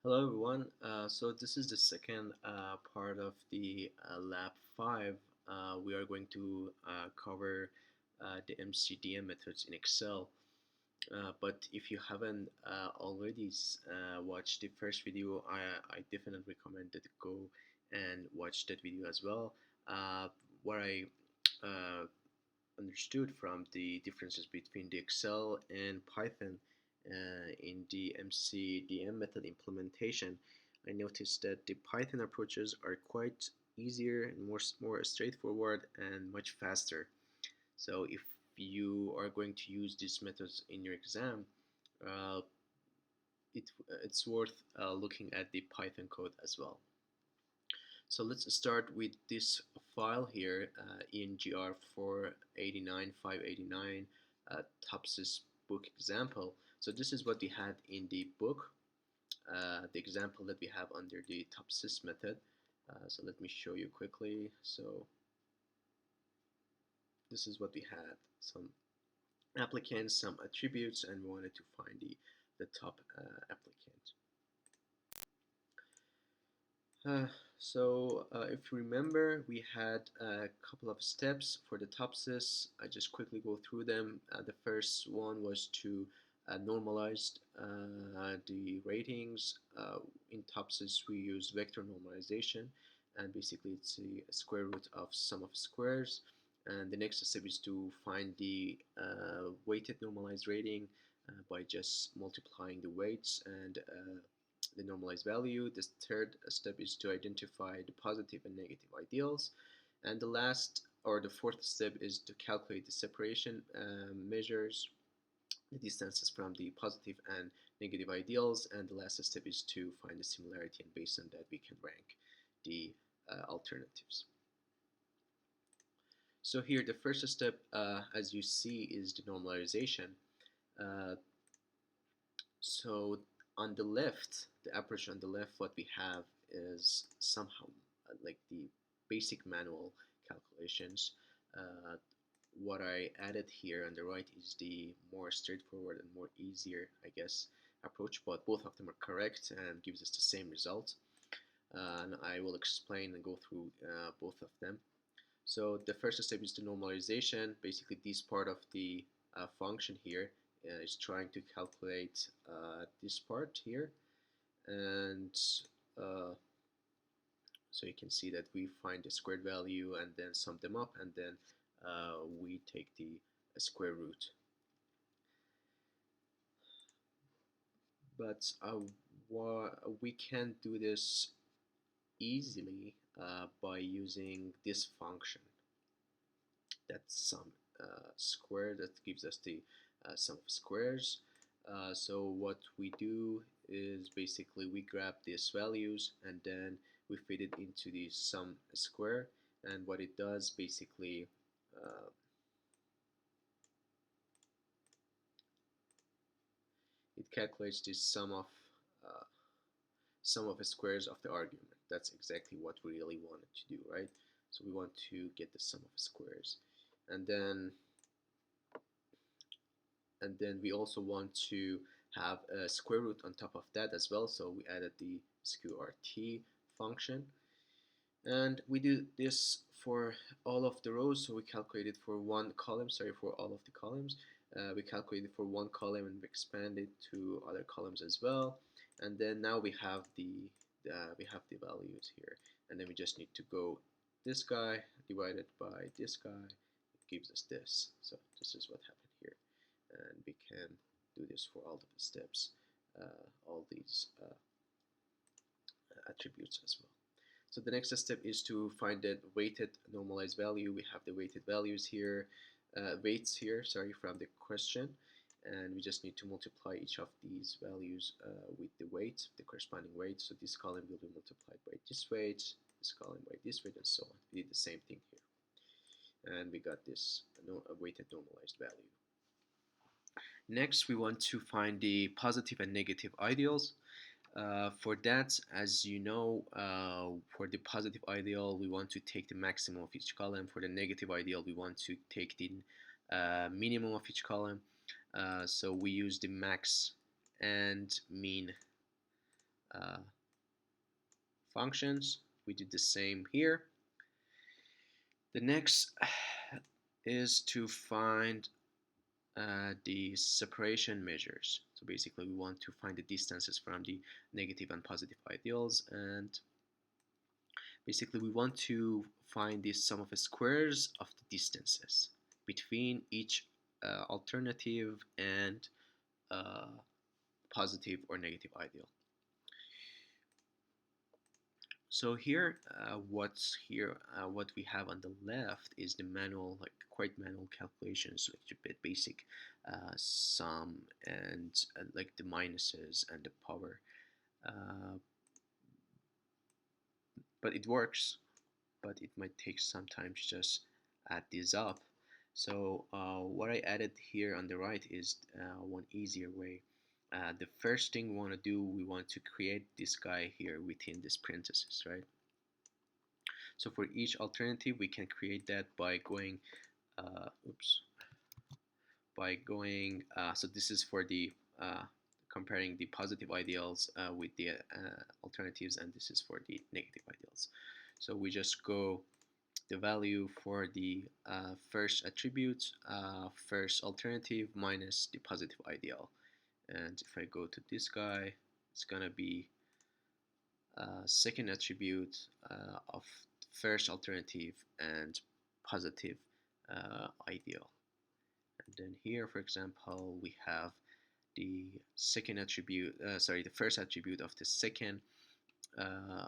Hello everyone. So this is the second part of the lab 5. We are going to cover the MCDM methods in Excel. But if you haven't already watched the first video, I definitely recommend that you go and watch that video as well. What I uh, understood from the differences between the Excel and Python in the MCDM method implementation, I noticed that the Python approaches are quite easier and more straightforward and much faster. So if you are going to use these methods in your exam, uh, it's worth looking at the Python code as well. So let's start with this file here, ENGR 489 TOPSIS book example. So this is what we had in the book, the example that we have under the TOPSIS method. So let me show you quickly. So this is what we had: some applicants, some attributes, and we wanted to find the top applicant. If you remember, we had a couple of steps for the TOPSIS. I just quickly go through them. The first one was to normalize the ratings. In TOPSIS, we use vector normalization, and basically it's a square root of sum of squares. And the next step is to find the weighted normalized rating by just multiplying the weights and the normalized value. The third step is to identify the positive and negative ideals. And the last or the fourth step is to calculate the separation measures, the distances from the positive and negative ideals. And the last step is to find the similarity, and based on that we can rank the alternatives. So here the first step, as you see, is the normalization. Uh, So on the left, the approach on the left, what we have is somehow like the basic manual calculations. Uh, what I added here on the right is the more straightforward and more easier, I guess, approach, but both of them are correct and gives us the same result. And I will explain and go through both of them. So the first step is the normalization. Basically, this part of the function here is trying to calculate this part here, and uh, so you can see that we find the squared value and then sum them up, and then we take the square root. But we can do this easily by using this function. That's sum square, that gives us the sum of squares. So what we do is basically we grab these values and then we fit it into the sum square, and what it does basically it calculates the uh, sum of the squares of the argument. That's exactly what we really wanted to do, right? So we want to get the sum of the squares, and then we also want to have a square root on top of that as well, so we added the sqrt function, and we do this for all of the rows. So we calculated for one column, sorry, for all of the columns. We calculated for one column and we expanded to other columns as well, and then now we have the values here, and then we just need to go this guy divided by this guy, it gives us this. So this is what happened here, and we can do this for all of the steps, all these attributes as well. So the next step is to find the weighted normalized value. We have the weighted values here, weights here, sorry, from the question, and we just need to multiply each of these values with the weight, the corresponding weight. So this column will be multiplied by this weight, this column by this weight, and so on. We did the same thing here, and we got this weighted normalized value. Next, we want to find the positive and negative ideals. For that, as you know, for the positive ideal, we want to take the maximum of each column. For the negative ideal, we want to take the minimum of each column. So we use the max and mean uh, functions. We did the same here. The next is to find the separation measures. So basically we want to find the distances from the negative and positive ideals, and basically we want to find the sum of the squares of the distances between each alternative and uh, positive or negative ideal. So here, what we have on the left is the manual, like quite manual calculations, like a bit basic sum and like the minuses and the power. Uh, but it works, but it might take some time to just add these up. So what I added here on the right is one easier way. The first thing we want to do, we want to create this guy here within this parenthesis, right? So for each alternative, we can create that by going, so this is for the comparing the positive ideals with the alternatives, and this is for the negative ideals. So we just go the value for the first attribute, first alternative minus the positive ideal. And if I go to this guy, it's gonna be second attribute of first alternative and positive ideal. And then here, for example, we have the second attribute, the first attribute of the second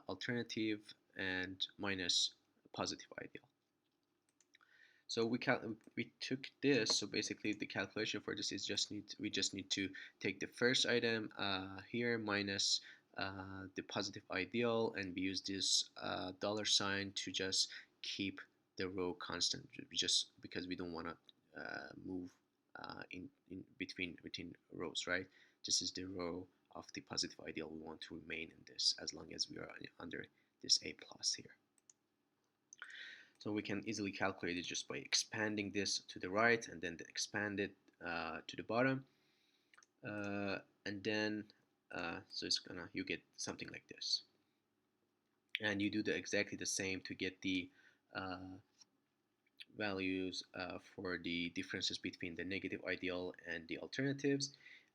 alternative and minus positive ideal. So we took this. So basically, the calculation for this is we just need to take the first item here minus the positive ideal, and we use this dollar sign to just keep the row constant. Just because we don't want to move in between rows, right? This is the row of the positive ideal. We want to remain in this as long as we are under this A plus here. So we can easily calculate it just by expanding this to the right and then expand it to the bottom. And then, so you get something like this. And you do exactly the same to get the values for the differences between the negative ideal and the alternatives.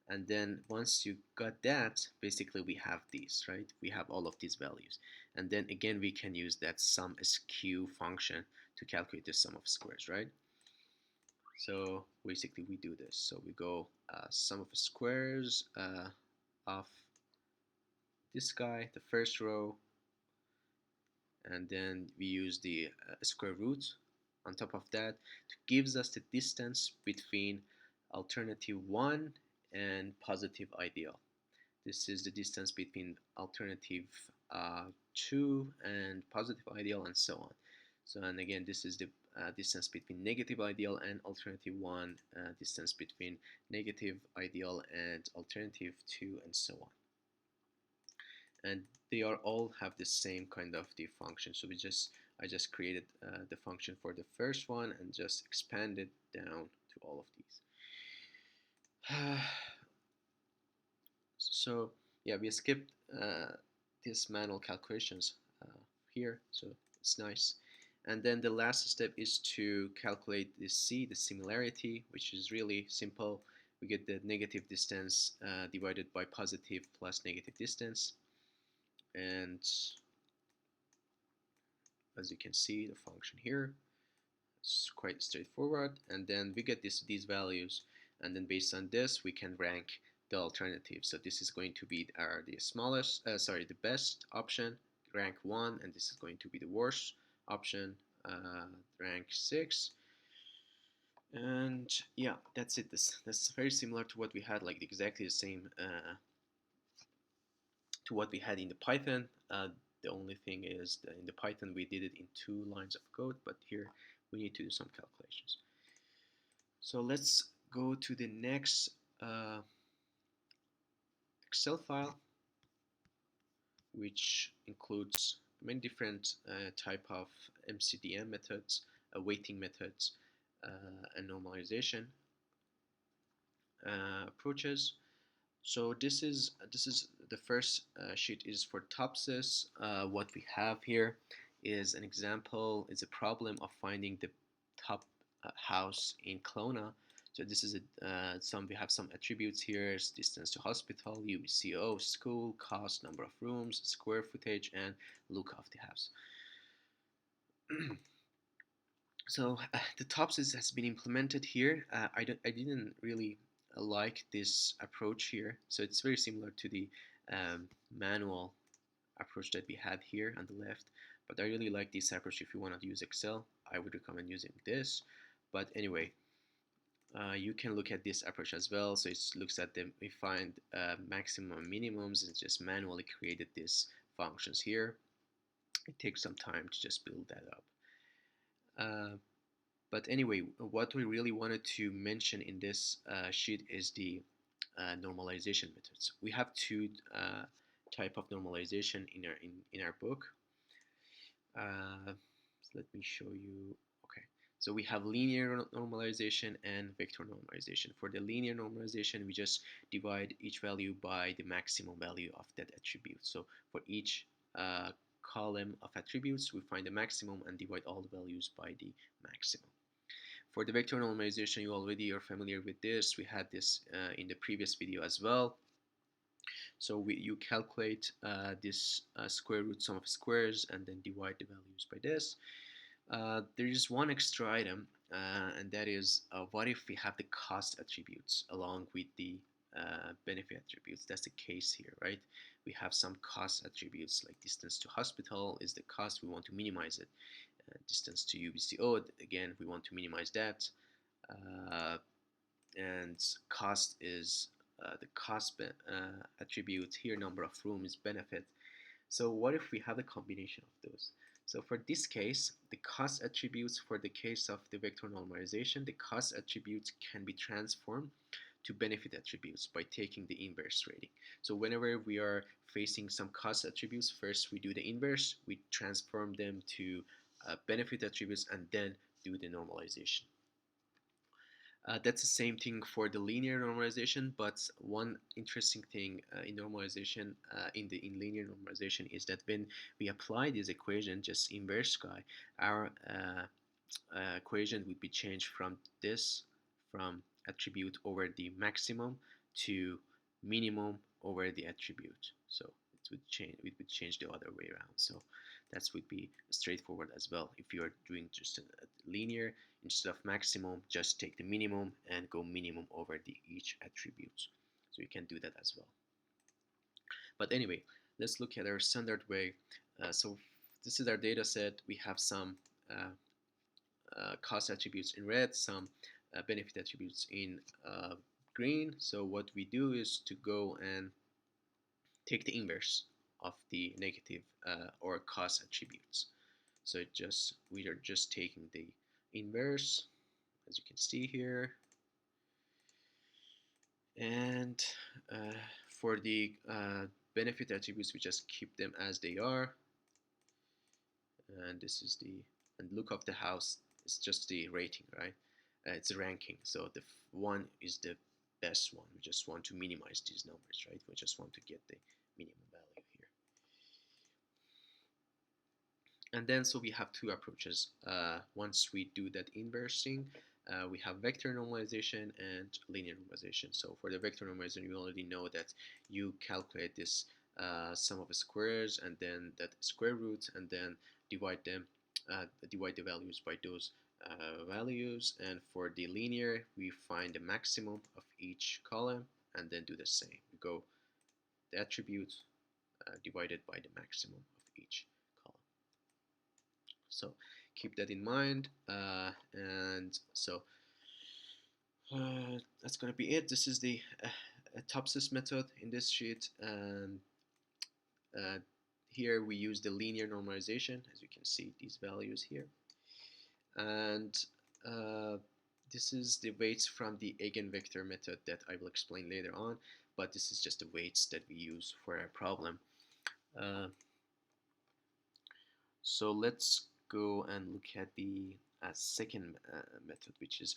And then once you got that, basically we have these, right? We have all of these values. And then again, we can use that sum skew function to calculate the sum of squares, right? So basically we do this. So we go sum of squares of this guy, the first row, and then we use the square root on top of that to gives us the distance between alternative 1 and positive ideal. This is the distance between alternative 2 and positive ideal, and so on. So, and again, this is the distance between negative ideal and alternative 1, distance between negative ideal and alternative 2, and so on. And they are all have the same kind of the function. So I just created the function for the first one and just expanded down to all of these. So yeah, we skipped these manual calculations here, so it's nice. And then the last step is to calculate the C, the similarity, which is really simple. We get the negative distance divided by positive plus negative distance. And as you can see, the function here is quite straightforward. And then we get these values, and then based on this, we can rank the alternatives. So this is going to be the best option, rank 1, and this is going to be the worst option, rank 6. And yeah, that's it. That's very similar to what we had, like exactly the same to what we had in the Python. The only thing is that in the Python we did it in 2 lines of code, but here we need to do some calculations. So let's go to the next Excel file, which includes many different type of MCDM methods, weighting methods, and normalization approaches. So this is the first sheet is for TOPSIS. What we have here is an example, it's a problem of finding the top house in Kelowna. So this is we have some attributes here: distance to hospital, UBCO, school, cost, number of rooms, square footage, and look of the house. So the TOPSIS has been implemented here. I didn't really like this approach here. So it's very similar to the manual approach that we had here on the left. But I really like this approach. If you want to use Excel, I would recommend using this. But anyway, you can look at this approach as well. So it looks at them. We find maximum and minimums and just manually created these functions here. It takes some time to just build that up. But anyway, what we really wanted to mention in this sheet is the normalization methods. We have two type of normalization in our book. So let me show you. Okay, so we have linear normalization and vector normalization. For the linear normalization, we just divide each value by the maximum value of that attribute. So for each column of attributes, we find the maximum and divide all the values by the maximum. For the vector normalization, you already are familiar with this. We had this in the previous video as well. So you calculate this square root sum of squares and then divide the values by this. There is one extra item, and that is what if we have the cost attributes along with the benefit attributes? That's the case here, right? We have some cost attributes like distance to hospital is the cost, we want to minimize it. Distance to UBCO, again, we want to minimize that. And cost is the cost attribute here, number of rooms, benefit. So what if we have a combination of those? So for this case, the cost attributes for the case of the vector normalization, the cost attributes can be transformed to benefit attributes by taking the inverse rating. So whenever we are facing some cost attributes, first we do the inverse, we transform them to benefit attributes and then do the normalization. That's the same thing for the linear normalization, but one interesting thing in normalization, in linear normalization, is that when we apply this equation, just inverse guy, our equation would be changed from attribute over the maximum to minimum over the attribute. So it would change the other way around. So that would be straightforward as well. If you are doing just a linear, instead of maximum, just take the minimum and go minimum over the each attribute. So you can do that as well. But anyway, let's look at our standard way. So this is our data set. We have some cost attributes in red, some benefit attributes in green. So what we do is to go and take the inverse of the negative or cost attributes. So we are just taking the inverse, as you can see here, and for the benefit attributes, we just keep them as they are. And this is and look of the house is just the rating, right? It's a ranking, so the one is the best one. We just want to minimize these numbers, right? We just want to get the minimum value here. And then so we have two approaches. Once we do that inversing, we have vector normalization and linear normalization. So for the vector normalization, you already know that you calculate this sum of the squares and then that square root and then divide the values by those values. And for the linear, we find the maximum of each column and then do the same. We go the attribute divided by the maximum of each column. So keep that in mind, and so that's going to be it. This is the TOPSIS method in this sheet, and here we use the linear normalization, as you can see these values here, and this is the weights from the eigenvector method that I will explain later on, but this is just the weights that we use for our problem. So let's go and look at the second method, which is